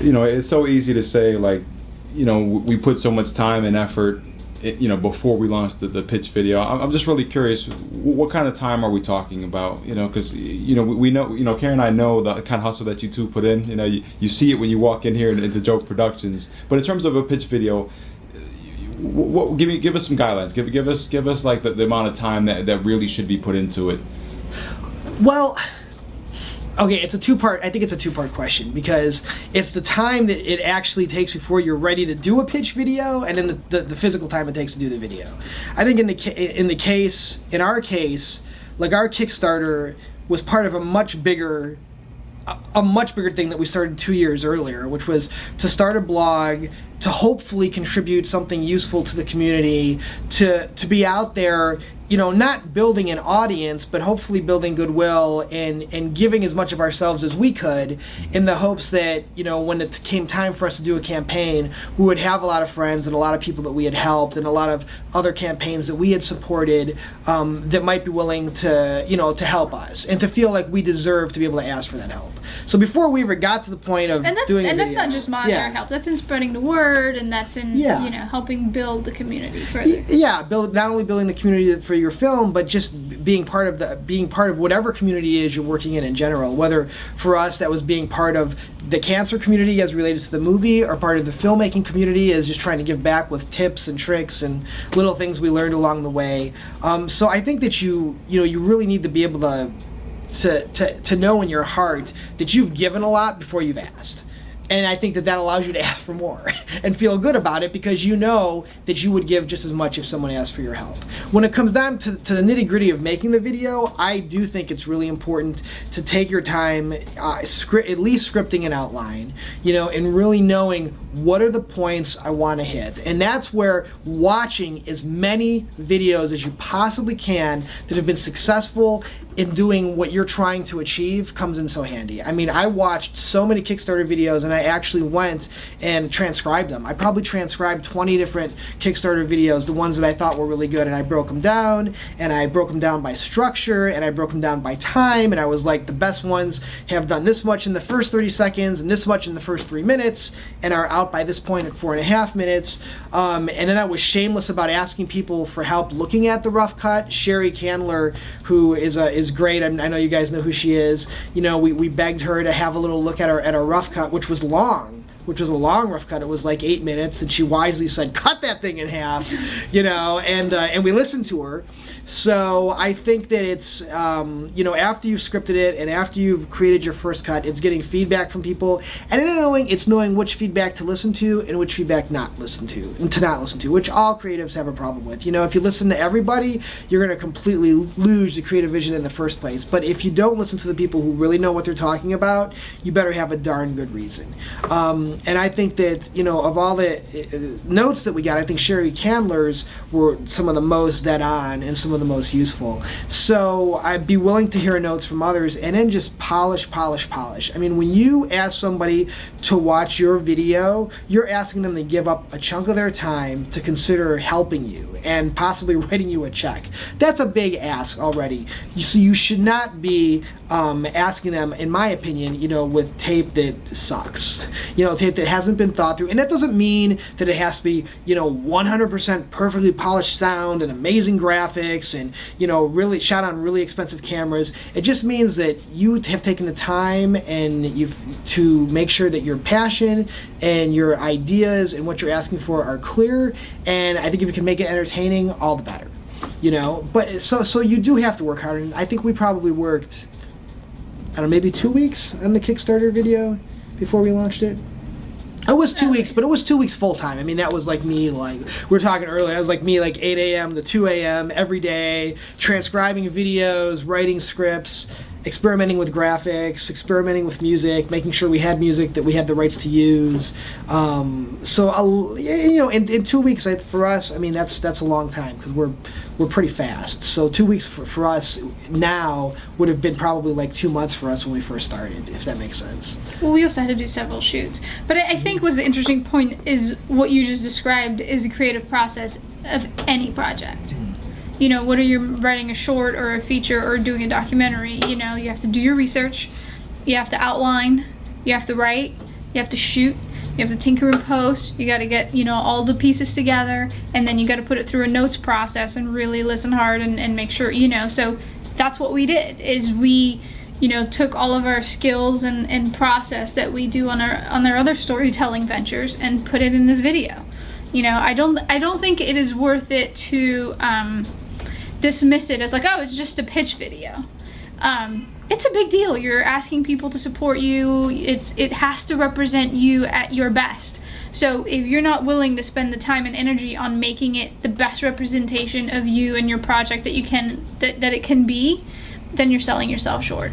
it's so easy to say, like, we put so much time and effort, before we launched the pitch video. I'm just really curious, what kind of time are we talking about? Because we know, Karen and I know the kind of hustle that you two put in. You see it when you walk in here into Joke Productions. But in terms of a pitch video, give us some guidelines. Give us like the amount of time that really should be put into it. Well, okay, I think it's a two-part question, because it's the time that it actually takes before you're ready to do a pitch video, and then the physical time it takes to do the video. I think in our case, like, our Kickstarter was part of a much bigger thing that we started 2 years earlier, which was to start a blog, to hopefully contribute something useful to the community, to be out there, not building an audience, but hopefully building goodwill and giving as much of ourselves as we could, in the hopes that, when it came time for us to do a campaign, we would have a lot of friends and a lot of people that we had helped and a lot of other campaigns that we had supported, that might be willing to, to help us, and to feel like we deserve to be able to ask for that help. So before we ever got to the point of doing a video, that's not just monetary help. That's in spreading the word, and that's in helping build the community further. Yeah, not only building the community for your film, but just being part of whatever community it is you're working in general. Whether for us that was being part of the cancer community as related to the movie, or part of the filmmaking community as just trying to give back with tips and tricks and little things we learned along the way. So I think that you really need to be able to know in your heart that you've given a lot before you've asked. And I think that allows you to ask for more and feel good about it, because you know that you would give just as much if someone asked for your help. When it comes down to the nitty-gritty of making the video, I do think it's really important to take your time, at least scripting an outline, and really knowing what are the points I want to hit. And that's where watching as many videos as you possibly can that have been successful in doing what you're trying to achieve comes in so handy. I mean, I watched so many Kickstarter videos, and I actually went and transcribed them. I probably transcribed 20 different Kickstarter videos, the ones that I thought were really good, and I broke them down, and I broke them down by structure, and I broke them down by time, and I was like, the best ones have done this much in the first 30 seconds and this much in the first 3 minutes, and are out by this point at 4.5 minutes. And then I was shameless about asking people for help looking at the rough cut. Sherry Candler, who is great. I know you guys know who she is. We begged her to have a little look at our rough cut, which was long. Which was a long rough cut. It was like 8 minutes, and she wisely said, "Cut that thing in half," and we listened to her. So I think that it's after you've scripted it and after you've created your first cut, it's getting feedback from people, and knowing which feedback to listen to and which feedback not listen to, which all creatives have a problem with. If you listen to everybody, you're going to completely lose the creative vision in the first place. But if you don't listen to the people who really know what they're talking about, you better have a darn good reason. And I think that, of all the notes that we got, I think Sherry Candler's were some of the most dead on and some of the most useful. So I'd be willing to hear notes from others, and then just polish. I mean, when you ask somebody to watch your video, you're asking them to give up a chunk of their time to consider helping you and possibly writing you a check. That's a big ask already. So you should not be asking them, in my opinion, with tape that sucks. Tape that hasn't been thought through. And that doesn't mean that it has to be, 100% perfectly polished sound and amazing graphics and, really shot on really expensive cameras. It just means that you have taken the time and to make sure that your passion and your ideas and what you're asking for are clear. And I think if you can make it entertaining, all the better. But so you do have to work hard. And I think we probably worked, I don't know, maybe 2 weeks on the Kickstarter video before we launched it. It was 2 weeks, but it was 2 weeks full time. I mean, that was like me, like we were talking earlier, that was like me, like 8 a.m. to 2 a.m. every day, transcribing videos, writing scripts, experimenting with graphics, experimenting with music, making sure we had music that we had the rights to use. So in 2 weeks, for us, I mean, that's a long time, because we're pretty fast. So 2 weeks for us now would have been probably like 2 months for us when we first started, if that makes sense. Well, we also had to do several shoots. But I think what's the interesting point is what you just described is the creative process of any project. Whether you're writing a short or a feature or doing a documentary, you have to do your research, you have to outline, you have to write, You have to shoot. You have to tinker and post. You got to get, you know, all the pieces together, and then you got to put it through a notes process and really listen hard and make sure, you know. So that's what we did, is we, you know, took all of our skills and process that we do on our other storytelling ventures and put it in this video. You know, I don't think it is worth it to dismiss it as like, oh, it's just a pitch video. It's a big deal. You're asking people to support you. It has to represent you at your best. So if you're not willing to spend the time and energy on making it the best representation of you and your project that you can, that it can be, then you're selling yourself short.